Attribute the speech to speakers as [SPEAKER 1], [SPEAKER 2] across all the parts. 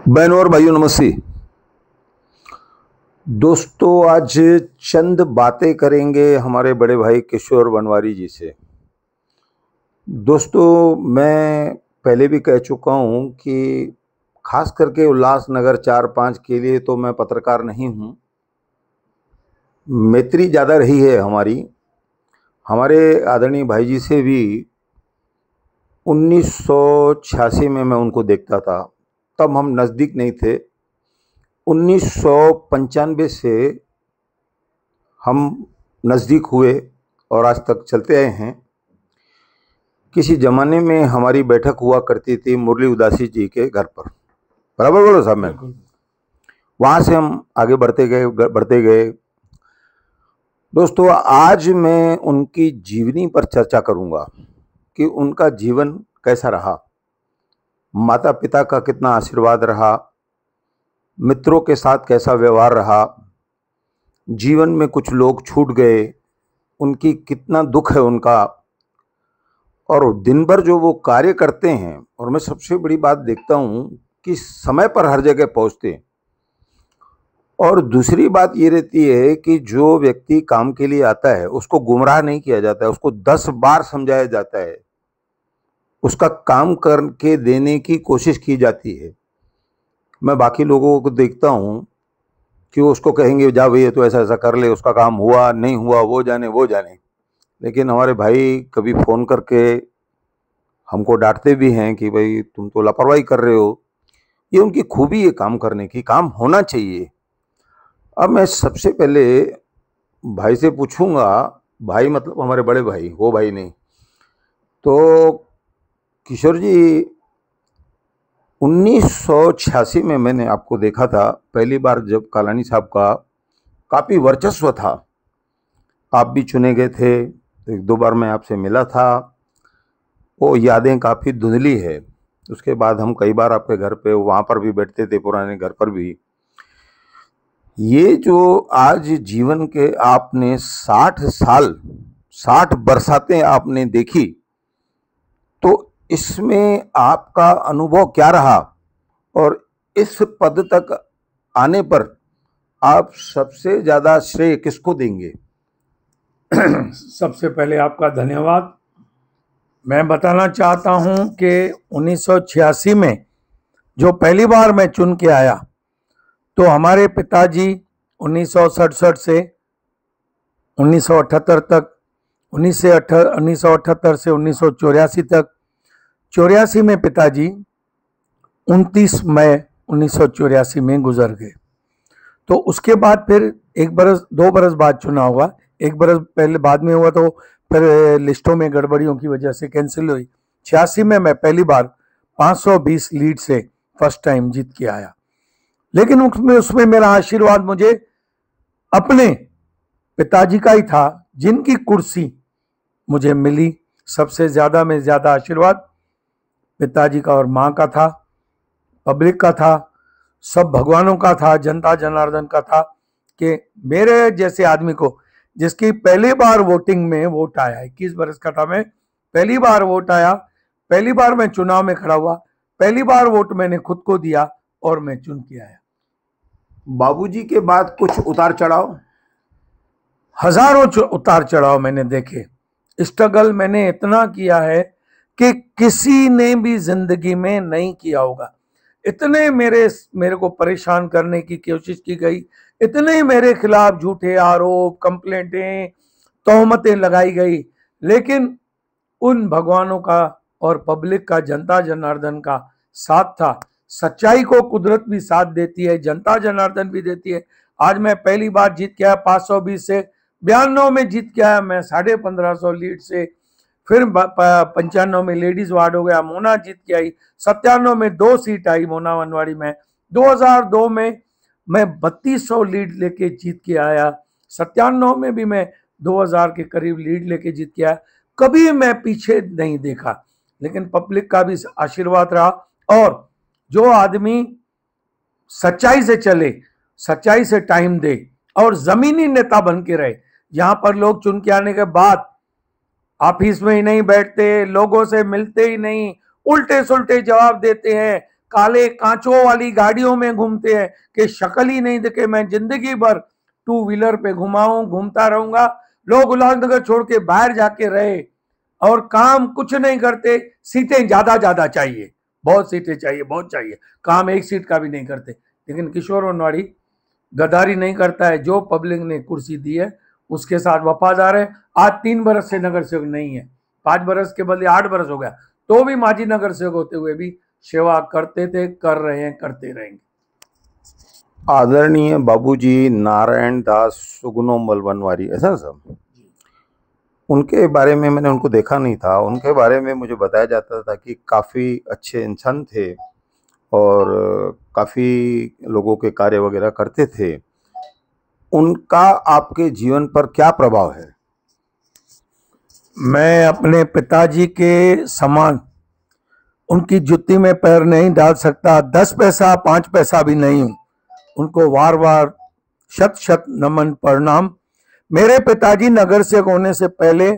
[SPEAKER 1] बहनों और भाइयों नमस्ते। दोस्तों आज चंद बातें करेंगे हमारे बड़े भाई किशोर बनवारी जी से। दोस्तों मैं पहले भी कह चुका हूं कि खास करके उल्लासनगर 4-5 के लिए तो मैं पत्रकार नहीं हूं। मैत्री ज़्यादा रही है हमारी। हमारे आदरणीय भाई जी से भी 1986 में मैं उनको देखता था, तब हम नज़दीक नहीं थे। 1995 से हम नज़दीक हुए और आज तक चलते आए हैं। किसी ज़माने में हमारी बैठक हुआ करती थी मुरली उदासी जी के घर पर, बराबर बोलो साहब। मैं वहाँ से हम आगे बढ़ते गए। दोस्तों आज मैं उनकी जीवनी पर चर्चा करूँगा कि उनका जीवन कैसा रहा, माता पिता का कितना आशीर्वाद रहा, मित्रों के साथ कैसा व्यवहार रहा, जीवन में कुछ लोग छूट गए, उनकी कितना दुख है उनका, और दिन भर जो वो कार्य करते हैं। और मैं सबसे बड़ी बात देखता हूँ कि समय पर हर जगह पहुँचते हैं। और दूसरी बात ये रहती है कि जो व्यक्ति काम के लिए आता है उसको गुमराह नहीं किया जाता है, उसको 10 बार समझाया जाता है, उसका काम करके देने की कोशिश की जाती है। मैं बाकी लोगों को देखता हूँ कि वो उसको कहेंगे जा भैया तो ऐसा ऐसा कर ले, उसका काम हुआ नहीं हुआ वो जाने। लेकिन हमारे भाई कभी फ़ोन करके हमको डांटते भी हैं कि भाई तुम तो लापरवाही कर रहे हो। ये उनकी खूबी है काम करने की, काम होना चाहिए। अब मैं सबसे पहले भाई से पूछूंगा, भाई मतलब हमारे बड़े भाई, वो भाई नहीं। तो किशोर जी 1986 में मैंने आपको देखा था पहली बार, जब कालानी साहब का काफ़ी वर्चस्व था। आप भी चुने गए थे, एक दो बार मैं आपसे मिला था, वो यादें काफ़ी धुंधली है। उसके बाद हम कई बार आपके घर पे वहाँ पर भी बैठते थे, पुराने घर पर भी। ये जो आज जीवन के आपने 60 साल 60 बरसातें आपने देखी, तो इसमें आपका अनुभव क्या रहा और इस पद तक आने पर आप सबसे ज़्यादा श्रेय किसको देंगे?
[SPEAKER 2] सबसे पहले आपका धन्यवाद। मैं बताना चाहता हूं कि 1986 में जो पहली बार मैं चुन के आया, तो हमारे पिताजी 1967 से 1978 तक, 1978 से 1984 तक, 84 में पिताजी 29 मई 1984 में गुजर गए। तो उसके बाद फिर 2 बरस बाद चुना हुआ, 1 बरस पहले बाद में हुआ, तो फिर लिस्टों में गड़बड़ियों की वजह से कैंसिल हुई। 86 में मैं पहली बार 520 लीड से फर्स्ट टाइम जीत के आया। लेकिन उसमें मेरा आशीर्वाद मुझे अपने पिताजी का ही था, जिनकी कुर्सी मुझे मिली। सबसे ज़्यादा में ज़्यादा आशीर्वाद पिताजी का और माँ का था, पब्लिक का था, सब भगवानों का था, जनता जनार्दन का था कि मेरे जैसे आदमी को, जिसकी पहली बार वोटिंग में वोट आया, 21 बरस का था मैं, पहली बार वोट आया, पहली बार मैं चुनाव में खड़ा हुआ, पहली बार वोट मैंने खुद को दिया और मैं चुन के आया।
[SPEAKER 1] बाबूजी के बाद कुछ उतार चढ़ाव?
[SPEAKER 2] हजारों उतार चढ़ाव मैंने देखे। स्ट्रगल मैंने इतना किया है कि किसी ने भी जिंदगी में नहीं किया होगा। इतने मेरे को परेशान करने की कोशिश की गई, इतने मेरे खिलाफ झूठे आरोप, कंप्लेंटें, तोहमतें लगाई गई, लेकिन उन भगवानों का और पब्लिक का, जनता जनार्दन का साथ था। सच्चाई को कुदरत भी साथ देती है, जनता जनार्दन भी देती है। आज मैं पहली बार जीत के आया 520 से, 92 में जीत के आया मैं 1550 लीड से, फिर 95 में लेडीज वार्ड हो गया, मोना जीत के आई, 97 में 2 सीट आई मोना वनवाड़ी में, 2002 में मैं 3200 लीड लेके जीत के आया, 97 में भी मैं 2000 के करीब लीड लेके जीत के आया। कभी मैं पीछे नहीं देखा, लेकिन पब्लिक का भी आशीर्वाद रहा। और जो आदमी सच्चाई से चले, सच्चाई से टाइम दे और जमीनी नेता बन के रहे, यहाँ पर लोग चुन के आने के बाद ऑफिस में ही नहीं बैठते, लोगों से मिलते ही नहीं, उल्टे सुल्टे जवाब देते हैं, काले कांचों वाली गाड़ियों में घूमते हैं कि शक्ल ही नहीं दिखे। मैं जिंदगी भर टू व्हीलर पे घूमता रहूंगा। लोग उल्लासनगर छोड़ के बाहर जाके रहे और काम कुछ नहीं करते, सीटें ज्यादा चाहिए, बहुत सीटें चाहिए, बहुत चाहिए, काम एक सीट का भी नहीं करते। लेकिन किशोर वनवाड़ी गद्दारी नहीं करता है, जो पब्लिक ने कुर्सी दी है उसके साथ वफादार है। आज 3 बरस से नगर सेवक नहीं है, 5 बरस के बदले 8 बरस हो गया, तो भी मांझी नगर सेवक होते हुए भी सेवा करते थे, कर रहे हैं, करते रहेंगे।
[SPEAKER 1] आदरणीय बाबूजी नारायण दास सुगुनोमल वनवारी, ऐसा सब, उनके बारे में मैंने उनको देखा नहीं था। उनके बारे में मुझे बताया जाता था कि काफ़ी अच्छे इंसान थे और काफ़ी लोगों के कार्य वगैरह करते थे। उनका आपके जीवन पर क्या प्रभाव है?
[SPEAKER 2] मैं अपने पिताजी के समान उनकी जुत्ती में पैर नहीं डाल सकता, 10 पैसा 5 पैसा भी नहीं हूं। उनको वार वार शत शत नमन प्रणाम। मेरे पिताजी नगर सेवक होने से पहले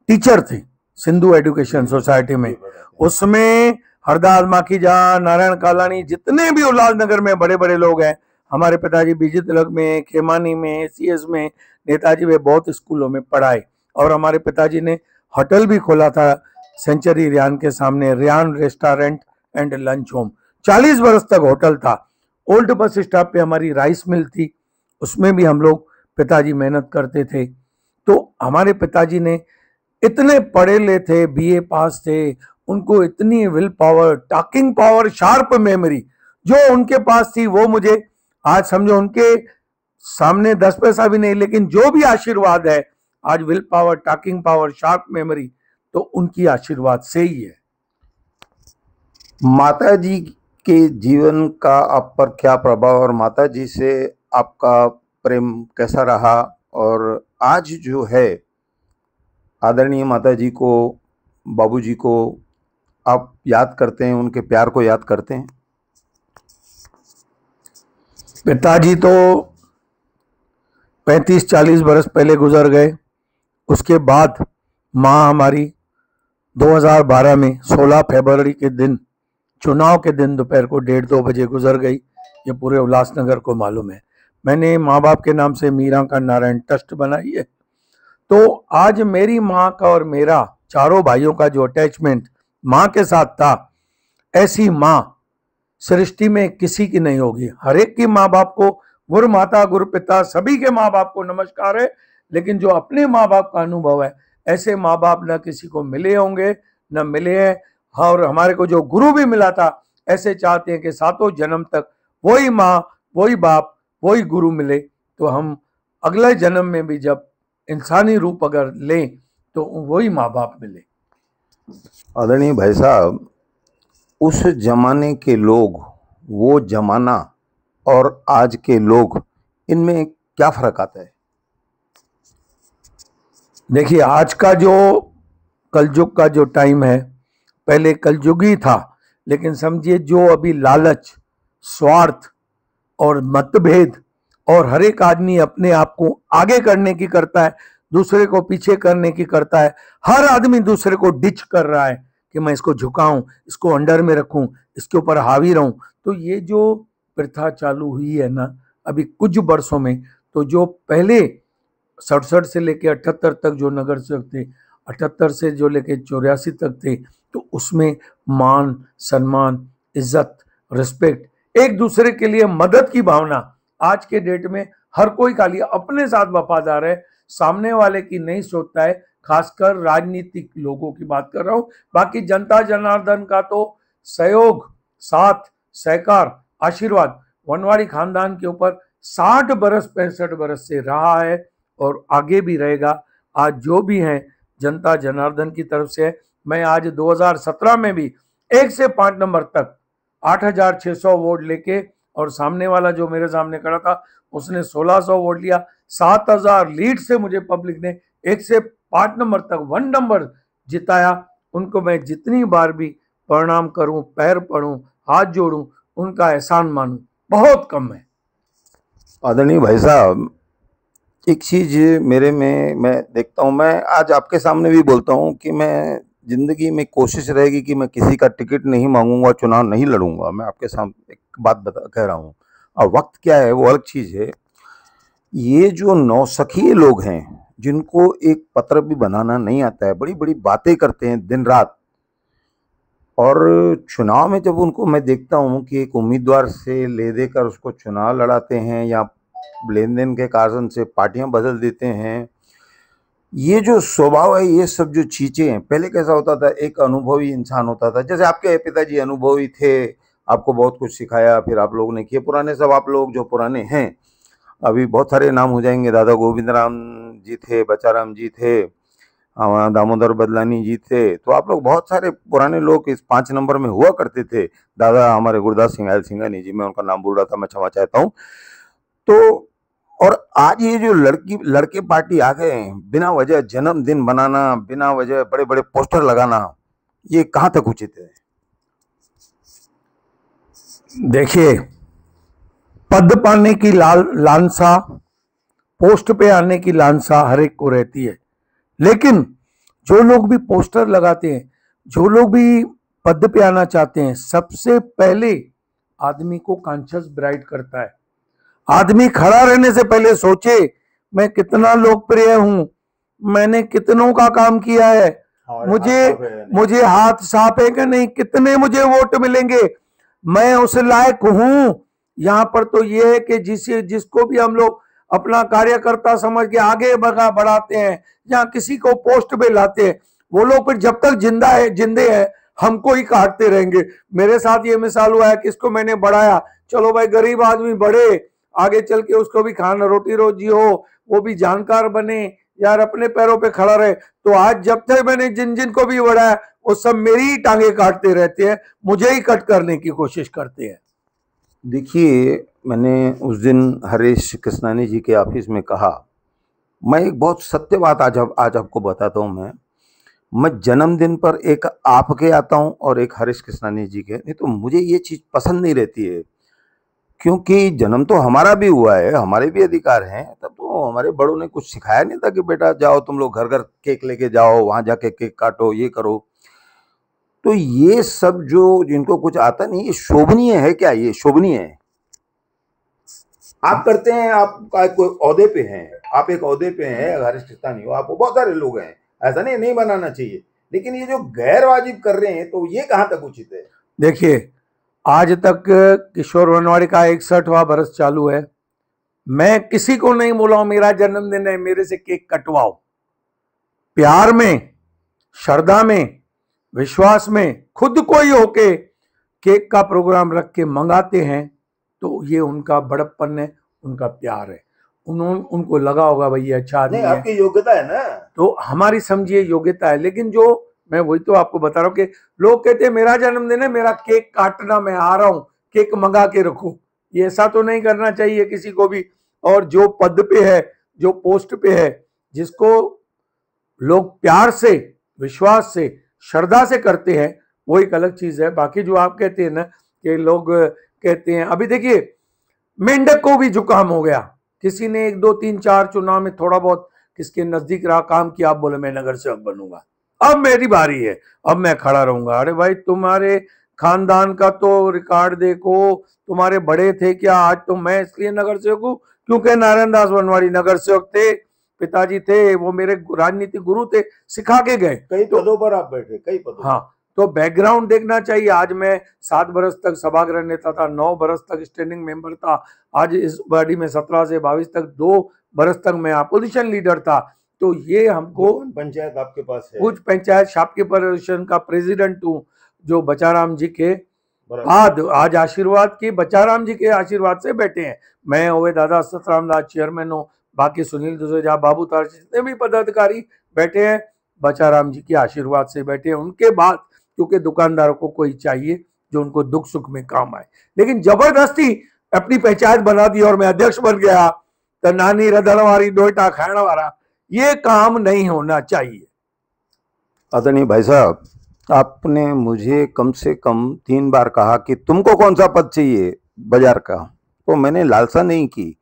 [SPEAKER 2] टीचर थे सिंधु एजुकेशन सोसाइटी में। उसमें हरदास माखीजा, नारायण कालानी, जितने भी उल्लासनगर में बड़े बड़े लोग हैं, हमारे पिताजी बीजी तिलक में, खेमानी में, सीएस में, नेताजी में बहुत स्कूलों में पढ़ाए। और हमारे पिताजी ने होटल भी खोला था सेंचुरी रियान के सामने, Riyan restaurant and lunch home. 40 बरस तक होटल था। ओल्ड बस स्टॉप पे हमारी राइस मिल थी, उसमें भी हम लोग पिताजी मेहनत करते थे। तो हमारे पिताजी ने इतने पढ़े ले थे, बीए पास थे, उनको इतनी will power, talking power, sharp memory जो उनके पास थी, वो मुझे आज समझो उनके सामने 10 पैसा भी नहीं, लेकिन जो भी आशीर्वाद है आज will power, talking power, sharp memory, तो उनकी आशीर्वाद से ही है।
[SPEAKER 1] माता जी के जीवन का आप पर क्या प्रभाव और माता जी से आपका प्रेम कैसा रहा? और आज जो है आदरणीय माता जी को, बाबूजी को आप याद करते हैं, उनके प्यार को याद करते हैं?
[SPEAKER 2] पिताजी तो 35-40 बरस पहले गुजर गए। उसके बाद माँ हमारी 2012 में 16 फरवरी के दिन, चुनाव के दिन दोपहर को 1:30-2 बजे गुजर गई। ये पूरे उल्लासनगर को मालूम है। मैंने माँ बाप के नाम से मीरा का नारायण ट्रस्ट बनाई है। तो आज मेरी माँ का और मेरा, चारों भाइयों का जो अटैचमेंट माँ के साथ था, ऐसी माँ सृष्टि में किसी की नहीं होगी। हर एक की माँ बाप को, गुरु माता गुरु पिता सभी के माँ बाप को नमस्कार है, लेकिन जो अपने माँ बाप का अनुभव है, ऐसे माँ बाप न किसी को मिले होंगे न मिले हैं। और हमारे को जो गुरु भी मिला था, ऐसे चाहते हैं कि 7 जन्म तक वही माँ, वही बाप, वही गुरु मिले, तो हम अगले जन्म में भी जब इंसानी रूप अगर लें तो वही माँ बाप मिले।
[SPEAKER 1] आदरणीय भाई साहब, उस जमाने के लोग, वो जमाना और आज के लोग, इनमें क्या फर्क आता है?
[SPEAKER 2] देखिए, आज का जो कलयुग का जो टाइम है, पहले कलयुग ही था, लेकिन समझिए जो अभी लालच, स्वार्थ और मतभेद, और हर एक आदमी अपने आप को आगे करने की करता है, दूसरे को पीछे करने की करता है। हर आदमी दूसरे को डिच कर रहा है कि मैं इसको झुकाऊं, इसको अंडर में रखूं, इसके ऊपर हावी रहूं। तो ये जो प्रथा चालू हुई है ना अभी कुछ वर्षों में, तो जो पहले 67 से लेके 78 तक जो नगर सेवक थे, 78 से जो लेके 84 तक थे, तो उसमें मान, सम्मान, इज्जत, रिस्पेक्ट, एक दूसरे के लिए मदद की भावना, आज के डेट में हर कोई खाली अपने साथ वफादार है, सामने वाले की नहीं सोचता है। खासकर राजनीतिक लोगों की बात कर रहा हूं, बाकी जनता जनार्दन का तो सहयोग, साथ, सहकार, आशीर्वाद वनवाड़ी खानदान के ऊपर 60 बरस 65 बरस से रहा है और आगे भी रहेगा। आज जो भी है जनता जनार्दन की तरफ से है। मैं आज 2017 में भी 1 से 5 नंबर तक 8600 वोट लेके, और सामने वाला जो मेरे सामने खड़ा था उसने 1600 वोट लिया, 7000 लीड से मुझे पब्लिक ने 1 से 5 नंबर तक 1 नंबर जिताया। उनको मैं जितनी बार भी प्रणाम करूं, पैर पड़ूं, हाथ जोड़ूं, उनका एहसान मानूं, बहुत कम है।
[SPEAKER 1] आदरणीय भाई साहब, एक चीज़ मेरे में मैं देखता हूँ, मैं आज आपके सामने भी बोलता हूँ कि मैं जिंदगी में कोशिश रहेगी कि मैं किसी का टिकट नहीं मांगूंगा, चुनाव नहीं लड़ूंगा। मैं आपके सामने एक बात कह रहा हूँ। और वक्त क्या है वो अलग चीज़ है। ये जो नौसखिए लोग हैं जिनको एक पत्र भी बनाना नहीं आता है, बड़ी बड़ी बातें करते हैं दिन रात, और चुनाव में जब उनको मैं देखता हूँ कि एक उम्मीदवार से ले देकर उसको चुनाव लड़ाते हैं या लेन देन के कारण से पार्टियां बदल देते हैं, ये जो स्वभाव है, ये सब जो चीजें हैं, पहले कैसा होता था, एक अनुभवी इंसान होता था, जैसे आपके पिताजी अनुभवी थे, आपको बहुत कुछ सिखाया, फिर आप लोगों ने किए। पुराने सब आप लोग जो पुराने हैं, अभी बहुत सारे नाम हो जाएंगे, दादा गोविंद राम जी थे, बचाराम जी थे, दामोदर बदलानी जी थे, तो आप लोग बहुत सारे पुराने लोग इस 5 नंबर में हुआ करते थे। दादा हमारे गुरदास सिंह आयल सिंघानी जी, मैं उनका नाम बोल रहा था, मैं क्षमा चाहता हूँ। तो और आज ये जो लड़के पार्टी आ गए हैं, बिना वजह जन्मदिन बनाना, बिना वजह बड़े बड़े पोस्टर लगाना, ये कहाँ तक उचित है?
[SPEAKER 2] देखिए, पद पाने की लालसा, पोस्ट पे आने की लालसा हर एक को रहती है, लेकिन जो लोग भी पोस्टर लगाते हैं, जो लोग भी पद पे आना चाहते हैं, सबसे पहले आदमी को कॉन्शियस ब्राइट करता है। आदमी खड़ा रहने से पहले सोचे, मैं कितना लोकप्रिय हूं, मैंने कितनों का काम किया है, मुझे हाथ साफ है कि नहीं, कितने मुझे वोट मिलेंगे, मैं उस लायक हूं। यहां पर तो ये है कि जिसको भी हम लोग अपना कार्यकर्ता समझ के आगे बढ़ाते हैं या किसी को पोस्ट पे लाते हैं, वो लोग फिर जब तक जिंदे हैं हमको ही काटते रहेंगे। मेरे साथ ये मिसाल हुआ है, किसको मैंने बढ़ाया, चलो भाई गरीब आदमी बढ़े, आगे चल के उसको भी खाना रोटी रोजी हो, वो भी जानकार बने, यार अपने पैरों पे खड़ा रहे। तो आज जब तक मैंने जिन जिन को भी बढ़ाया, वो सब मेरी ही टांगे काटते रहते हैं, मुझे ही कट करने की कोशिश करते हैं।
[SPEAKER 1] देखिए, मैंने उस दिन हरीश कृष्णानी जी के ऑफिस में कहा, मैं एक बहुत सत्य बात आज आपको बताता हूँ। मैं जन्मदिन पर एक आपके आता हूँ और एक हरीश कृष्णानी जी के, नहीं तो मुझे ये चीज़ पसंद नहीं रहती है, क्योंकि जन्म तो हमारा भी हुआ है, हमारे भी अधिकार हैं। तब तो हमारे बड़ों ने कुछ सिखाया नहीं था कि बेटा जाओ तुम लोग घर घर केक लेके जाओ, वहाँ जाके केक काटो, ये करो। तो ये सब जो जिनको कुछ आता नहीं, ये शोभनीय है क्या? ये शोभनीय है? आप करते हैं, आप कोई ओहदे पे हैं, आप एक ओहदे पे हैं, हरीश कृष्णानी हो, आपको बहुत सारे लोग हैं, ऐसा नहीं बनाना चाहिए, लेकिन ये जो गैर वाजिब कर रहे हैं, तो ये कहाँ तक उचित है?
[SPEAKER 2] देखिए, आज तक किशोर वनवाड़ी का 61वां बरस चालू है, मैं किसी को नहीं बोला हूं मेरा जन्मदिन है मेरे से केक कटवाओ। प्यार में, श्रद्धा में, विश्वास में खुद को ही होके केक का प्रोग्राम रख के मंगाते हैं, तो ये उनका बड़प्पन है, उनका प्यार है। उनको लगा होगा भाई अच्छा आदमी है,
[SPEAKER 1] आपकी योग्यता है ना, तो
[SPEAKER 2] हमारी समझिए योग्यता है। लेकिन जो मैं वही तो आपको बता रहा हूँ कि लोग कहते हैं मेरा जन्मदिन है, मेरा केक काटना, मैं आ रहा हूं, केक मंगा के रखो। ये ऐसा तो नहीं करना चाहिए किसी को भी। और जो पद पे है, जो पोस्ट पे है, जिसको लोग प्यार से, विश्वास से, श्रद्धा से करते हैं, वो एक अलग चीज है। बाकी जो आप कहते हैं ना कि लोग कहते हैं, अभी देखिए मेंढक को भी जुकाम हो गया, किसी ने 1 2 3 4 चुनाव में थोड़ा बहुत किसके नजदीक रहा, काम किया, आप बोले मैं नगर सेवक बनूंगा, अब मेरी बारी है, अब मैं खड़ा रहूंगा। अरे भाई, तुम्हारे खानदान का तो रिकॉर्ड देखो, तुम्हारे बड़े थे क्या? आज तो मैं इसलिए नगर सेवक हूँ क्योंकि नारायण दास वनवाड़ी नगर सेवक थे, पिताजी थे, वो मेरे राजनीतिक गुरु थे, सिखा के गए।
[SPEAKER 1] कई पदों पर आप बैठे, कई पदों।
[SPEAKER 2] हाँ, तो बैकग्राउंड देखना चाहिए। आज मैं 7 बरस तक सभागृह नेता था, 9 बरस तक स्टैंडिंग मेंबर था, आज इस बॉडी में 17 से 22 तक 2 बरस तक मैं अपोजिशन लीडर था। तो ये हमको
[SPEAKER 1] पंचायत आपके पास है,
[SPEAKER 2] कुछ पंचायत शापकी परिषद का प्रेसिडेंट हूँ, जो बचाराम जी के बाद आज आशीर्वाद की, बचाराम जी के आशीर्वाद से बैठे हैं। मैं हुए दादा सतराम दास चेयरमैन हो, बाकी सुनील दुसेजा, बाबू तार, जितने भी पदाधिकारी बैठे हैं, बचाराम जी के आशीर्वाद से बैठे हैं। उनके बाद क्योंकि दुकानदारों को कोई चाहिए जो उनको दुख सुख में काम आए, लेकिन जबरदस्ती अपनी पंचायत बना दी और मैं अध्यक्ष बन गया, तो नानी रधण वाली डोटा खाने वाला, ये काम नहीं होना चाहिए।
[SPEAKER 1] आदरणीय भाई साहब, आपने मुझे कम से कम 3 बार कहा कि तुमको कौन सा पद चाहिए बाजार का, तो मैंने लालसा नहीं की।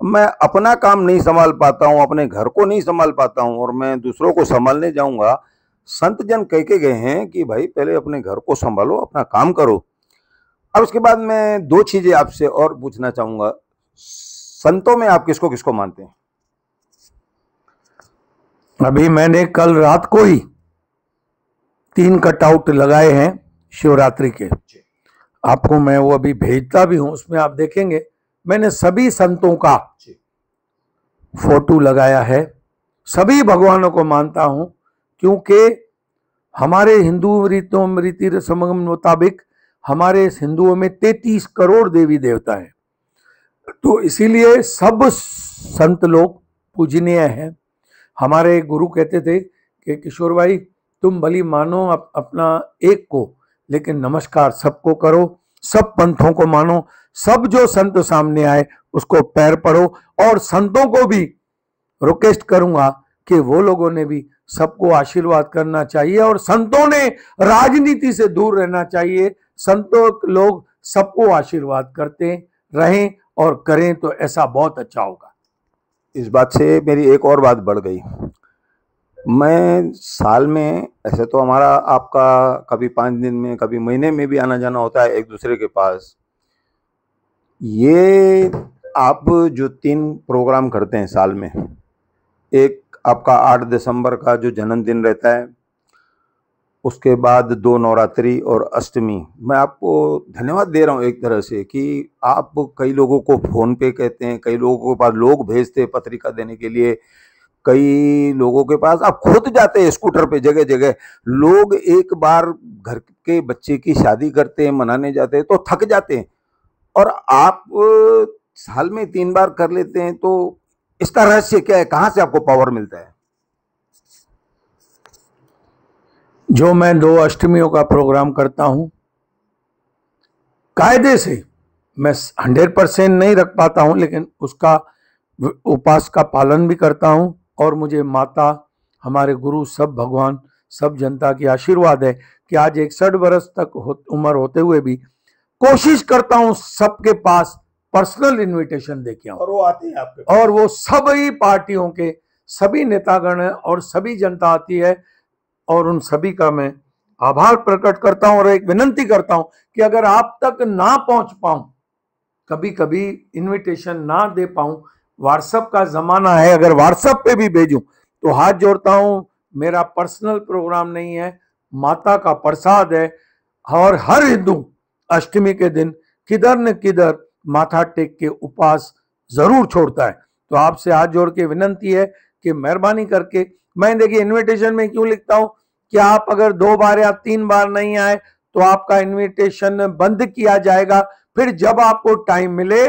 [SPEAKER 1] मैं अपना काम नहीं संभाल पाता हूँ, अपने घर को नहीं संभाल पाता हूँ, और मैं दूसरों को संभालने जाऊंगा संत जन कह के गए हैं कि भाई पहले अपने घर को संभालो, अपना काम करो। अब उसके बाद मैं दो चीजें आपसे और पूछना चाहूंगा। संतों में आप किसको किसको मानते हैं?
[SPEAKER 2] अभी मैंने कल रात को ही 3 कटआउट लगाए हैं शिवरात्रि के, आपको मैं वो अभी भेजता भी हूं, उसमें आप देखेंगे मैंने सभी संतों का फोटो लगाया है। सभी भगवानों को मानता हूं, क्योंकि हमारे हिंदू रीति रस्म मुताबिक हमारे हिंदुओं में 33 करोड़ देवी देवता हैं, तो इसीलिए सब संत लोग पूजनीय हैं। हमारे गुरु कहते थे कि किशोर भाई तुम भली मानो अपना एक को, लेकिन नमस्कार सबको करो, सब पंथों को मानो, सब जो संत सामने आए उसको पैर पड़ो। और संतों को भी रिक्वेस्ट करूंगा कि वो लोगों ने भी सबको आशीर्वाद करना चाहिए, और संतों ने राजनीति से दूर रहना चाहिए। संतों लोग सबको आशीर्वाद करते रहें और करें तो ऐसा बहुत अच्छा होगा।
[SPEAKER 1] इस बात से मेरी एक और बात बढ़ गई। मैं साल में, ऐसे तो हमारा आपका कभी 5 दिन में कभी महीने में भी आना जाना होता है एक दूसरे के पास। ये आप जो 3 प्रोग्राम करते हैं साल में, एक आपका 8 दिसंबर का जो जन्मदिन रहता है, उसके बाद 2 नवरात्रि और अष्टमी। मैं आपको धन्यवाद दे रहा हूँ एक तरह से कि आप कई लोगों को फ़ोन पे कहते हैं, कई लोगों के पास लोग भेजते हैं पत्रिका देने के लिए, कई लोगों के पास आप खुद जाते हैं स्कूटर पे जगह जगह। लोग एक बार घर के बच्चे की शादी करते हैं, मनाने जाते हैं तो थक जाते हैं, और आप साल में 3 बार कर लेते हैं। तो इसका रहस्य क्या है? कहाँ से आपको पावर मिलता है?
[SPEAKER 2] जो मैं 2 अष्टमियों का प्रोग्राम करता हूं, कायदे से मैं 100% नहीं रख पाता हूं, लेकिन उसका उपास का पालन भी करता हूं। और मुझे माता, हमारे गुरु, सब भगवान, सब जनता की आशीर्वाद है कि आज 61 वर्ष तक उम्र होते हुए भी कोशिश करता हूं सबके पास पर्सनल इनविटेशन देके आऊं।
[SPEAKER 1] और वो आते हैं आपके?
[SPEAKER 2] और वो सभी पार्टियों के सभी नेतागण और सभी जनता आती है, और उन सभी का मैं आभार प्रकट करता हूं और एक विनंती करता हूं कि अगर आप तक ना पहुंच पाऊं, कभी कभी इनविटेशन ना दे पाऊं, व्हाट्सएप का जमाना है, अगर व्हाट्सएप पे भी भेजूं तो हाथ जोड़ता हूं, मेरा पर्सनल प्रोग्राम नहीं है, माता का प्रसाद है। और हर हिंदू अष्टमी के दिन किधर न किधर माथा टेक के उपवास जरूर छोड़ता है। तो आपसे हाथ जोड़ के विनंती है कि मेहरबानी करके, मैं देखिए इनविटेशन में क्यों लिखता हूं कि आप अगर 2 बार या 3 बार नहीं आए तो आपका इनविटेशन बंद किया जाएगा, फिर जब आपको टाइम मिले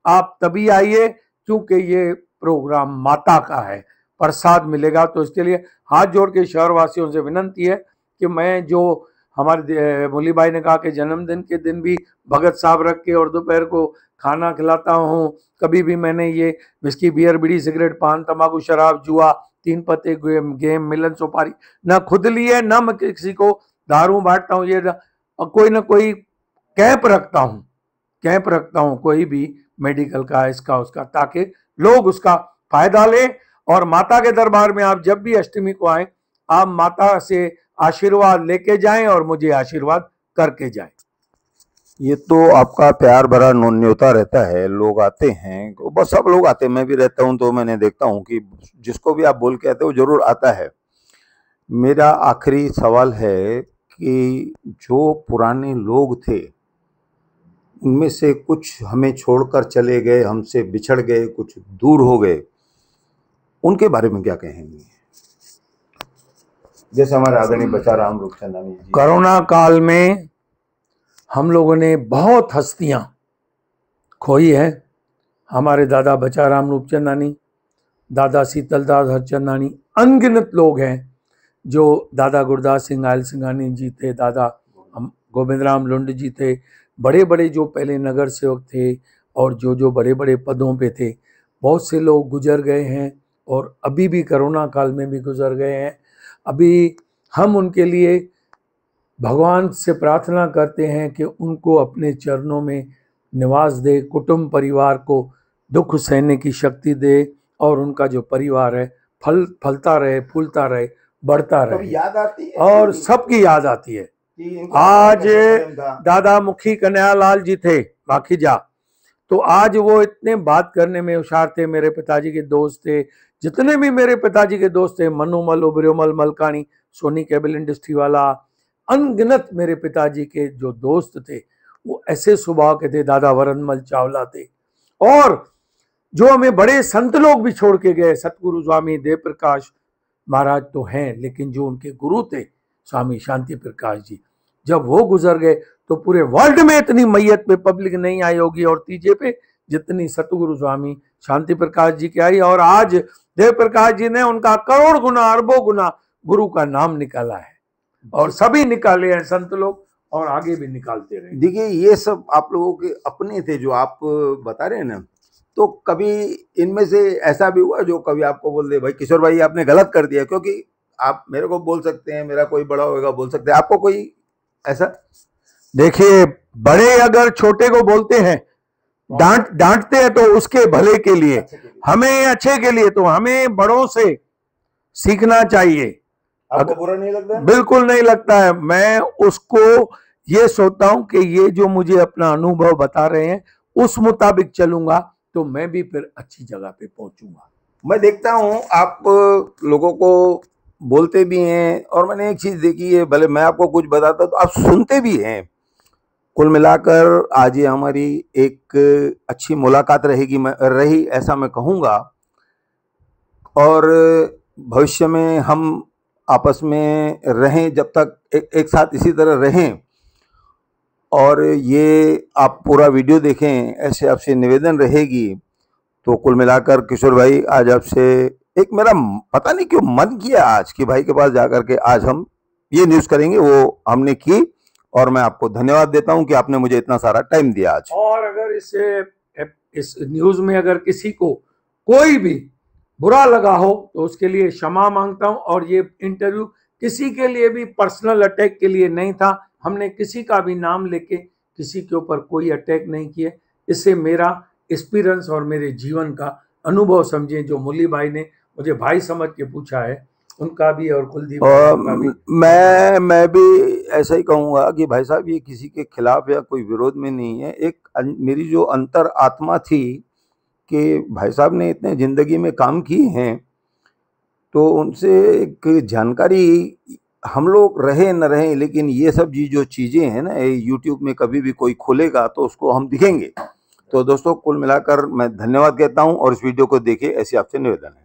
[SPEAKER 2] आप तभी आइए, क्योंकि ये प्रोग्राम माता का है, प्रसाद मिलेगा। तो इसके लिए हाथ जोड़ के शहरवासियों से विनंती है कि मैं जो हमारे मुरली भाई ने कहा कि जन्मदिन के दिन भी भगत साहब रख के और दोपहर को खाना खिलाता हूँ। कभी भी मैंने ये विस्की, बियर, बीड़ी, सिगरेट, पान, तंबाकू, शराब, जुआ, 3 पत्ते गेम, मिलन, सुपारी ना खुद लिए, ना मैं किसी को दारू बांटता हूँ। ये कोई ना कोई कैंप रखता हूँ कोई भी मेडिकल का, इसका उसका, ताकि लोग उसका फायदा लें। और माता के दरबार में आप जब भी अष्टमी को आए, आप माता से आशीर्वाद लेके जाएं और मुझे आशीर्वाद करके जाएं।
[SPEAKER 1] ये तो आपका प्यार भरा न्योता रहता है, लोग आते हैं, बस सब लोग आते हैं, मैं भी रहता हूँ तो मैंने देखता हूँ कि जिसको भी आप बोल के आते हो जरूर आता है। मेरा आखिरी सवाल है कि जो पुराने लोग थे उनमें से कुछ हमें छोड़कर चले गए, हमसे बिछड़ गए, कुछ दूर हो गए, उनके बारे में क्या कहेंगे? जैसे हमारे आदरणीय बचाराम रूपचंदानी जी।
[SPEAKER 2] कोरोना काल में हम लोगों ने बहुत हस्तियां खोई है। हमारे दादा बचाराम रूपचंदानी, दादा शीतलदास हरचंदानी, अनगिनत लोग हैं। जो दादा गुरदास सिंह आयल सिंघानी जी थे, दादा गोविंद राम लुंड जी थे, बड़े बड़े जो पहले नगर सेवक थे और जो बड़े बड़े पदों पे थे, बहुत से लोग गुजर गए हैं और अभी भी कोरोना काल में भी गुजर गए हैं। अभी हम उनके लिए भगवान से प्रार्थना करते हैं कि उनको अपने चरणों में निवास दे, कुटुंब परिवार को दुख सहने की शक्ति दे, और उनका जो परिवार है फलता रहे, फूलता रहे, बढ़ता
[SPEAKER 1] कभी
[SPEAKER 2] रहे
[SPEAKER 1] याद आती है
[SPEAKER 2] और सबकी याद आती है।
[SPEAKER 1] कि इनका
[SPEAKER 2] आज
[SPEAKER 1] कैसा प्रेम था?
[SPEAKER 2] दादा मुखी कन्हैयालाल जी थे माखीजा, तो आज वो इतने बात करने में होशियार थे, मेरे पिताजी के दोस्त थे। जितने भी मेरे पिताजी के दोस्त थे, मनुमल, उबरियोमल, मलकानी, सोनी केबल इंडस्ट्री वाला, अनगिनत मेरे पिताजी के जो दोस्त थे वो ऐसे स्वभाव के थे। दादा वरनमल चावला थे, और जो हमें बड़े संत लोग भी छोड़ के गए, सतगुरु स्वामी देव प्रकाश महाराज तो हैं, लेकिन जो उनके गुरु थे स्वामी शांति प्रकाश जी, जब वो गुजर गए तो पूरे वर्ल्ड में इतनी मैयत पे पब्लिक नहीं आई होगी और तीजे पे जितनी सतगुरु स्वामी शांति प्रकाश जी की आई। और आज देव प्रकाश जी ने उनका करोड़ गुना अरबों गुना गुरु का नाम निकाला है, और सभी निकाले हैं संत लोग, और आगे भी निकालते रहे।
[SPEAKER 1] देखिए ये सब आप लोगों के अपने थे जो आप बता रहे हैं ना, तो कभी इनमें से ऐसा भी हुआ जो कभी आपको बोल दे भाई किशोर भाई आपने गलत कर दिया? क्योंकि आप मेरे को बोल सकते हैं, मेरा कोई बड़ा होगा बोल सकते हैं, आपको कोई ऐसा?
[SPEAKER 2] देखिए, बड़े अगर छोटे को बोलते हैं, डांटते हैं तो उसके भले के लिए, हमें अच्छे के लिए, तो हमें बड़ों से सीखना चाहिए।
[SPEAKER 1] आपको बुरा नहीं लगता?
[SPEAKER 2] बिल्कुल नहीं लगता है। मैं उसको ये सोचता हूं कि ये जो मुझे अपना अनुभव बता रहे हैं उस मुताबिक चलूंगा तो मैं भी फिर अच्छी जगह पे पहुंचूंगा।
[SPEAKER 1] मैं देखता हूं आप लोगों को बोलते भी हैं, और मैंने एक चीज देखी है, भले मैं आपको कुछ बताता तो आप सुनते भी हैं। कुल मिलाकर आज ये हमारी एक अच्छी मुलाकात रही ऐसा मैं कहूँगा, और भविष्य में हम आपस में रहें, जब तक एक साथ इसी तरह रहें। और ये आप पूरा वीडियो देखें, ऐसे आपसे निवेदन रहेगी। तो कुल मिलाकर किशोर भाई, आज आपसे एक मेरा पता नहीं क्यों मन किया आज कि भाई के पास जाकर के आज हम ये न्यूज़ करेंगे, वो हमने की, और मैं आपको धन्यवाद देता हूं कि आपने मुझे इतना सारा टाइम दिया आज।
[SPEAKER 2] और अगर इस न्यूज़ में अगर किसी को कोई भी बुरा लगा हो तो उसके लिए क्षमा मांगता हूं, और ये इंटरव्यू किसी के लिए भी पर्सनल अटैक के लिए नहीं था। हमने किसी का भी नाम लेके किसी के ऊपर कोई अटैक नहीं किया। इससे मेरा एक्सपीरियंस और मेरे जीवन का अनुभव समझे। जो मुरली भाई ने मुझे भाई समझ के पूछा है, उनका भी और कुलदीप का भी।
[SPEAKER 1] मैं भी ऐसा ही कहूँगा कि भाई साहब ये किसी के खिलाफ या कोई विरोध में नहीं है। एक मेरी जो अंतर आत्मा थी कि भाई साहब ने इतने ज़िंदगी में काम किए हैं, तो उनसे एक जानकारी, हम लोग रहे न रहे, लेकिन ये सब जो चीज़ें हैं ना, यूट्यूब में कभी भी कोई खोलेगा तो उसको हम दिखेंगे। तो दोस्तों, कुल मिलाकर मैं धन्यवाद कहता हूँ, और इस वीडियो को देखिए, ऐसे आपसे निवेदन है।